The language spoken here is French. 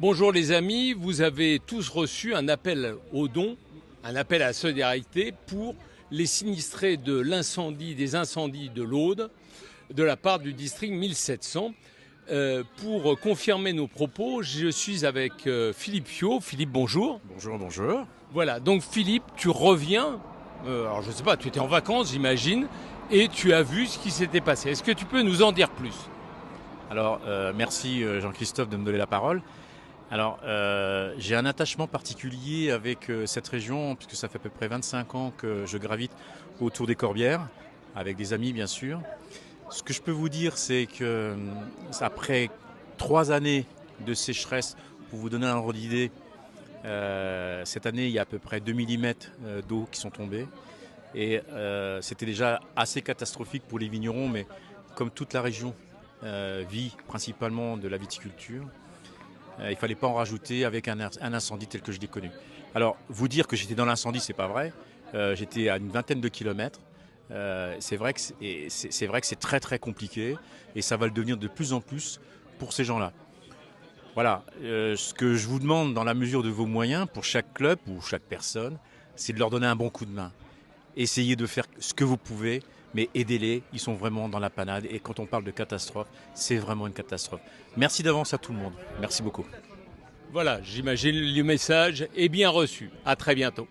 Bonjour les amis, vous avez tous reçu un appel aux dons, un appel à la solidarité pour les sinistrés de l'incendie, des incendies de l'Aude, de la part du district 1700. Pour confirmer nos propos, je suis avec Philippe Fiot. Philippe, bonjour. Bonjour, bonjour. Voilà, donc Philippe, tu reviens, alors je ne sais pas, tu étais en vacances j'imagine, et tu as vu ce qui s'était passé. Est-ce que tu peux nous en dire plus ? Alors, merci Jean-Christophe de me donner la parole. Alors, j'ai un attachement particulier avec cette région, puisque ça fait à peu près 25 ans que je gravite autour des Corbières, avec des amis bien sûr. Ce que je peux vous dire, c'est que après 3 années de sécheresse, pour vous donner un ordre d'idée, cette année, il y a à peu près 2 millimètres d'eau qui sont tombés. Et c'était déjà assez catastrophique pour les vignerons, mais comme toute la région vit principalement de la viticulture, il ne fallait pas en rajouter avec un incendie tel que je l'ai connu. Alors, vous dire que j'étais dans l'incendie, c'est pas vrai. J'étais à une vingtaine de kilomètres. C'est vrai que c'est très très compliqué et ça va le devenir de plus en plus pour ces gens-là. Voilà, ce que je vous demande dans la mesure de vos moyens pour chaque club ou chaque personne, c'est de leur donner un bon coup de main. Essayez de faire ce que vous pouvez, mais aidez-les, ils sont vraiment dans la panade. Et quand on parle de catastrophe, c'est vraiment une catastrophe. Merci d'avance à tout le monde. Merci beaucoup. Voilà, j'imagine le message est bien reçu. À très bientôt.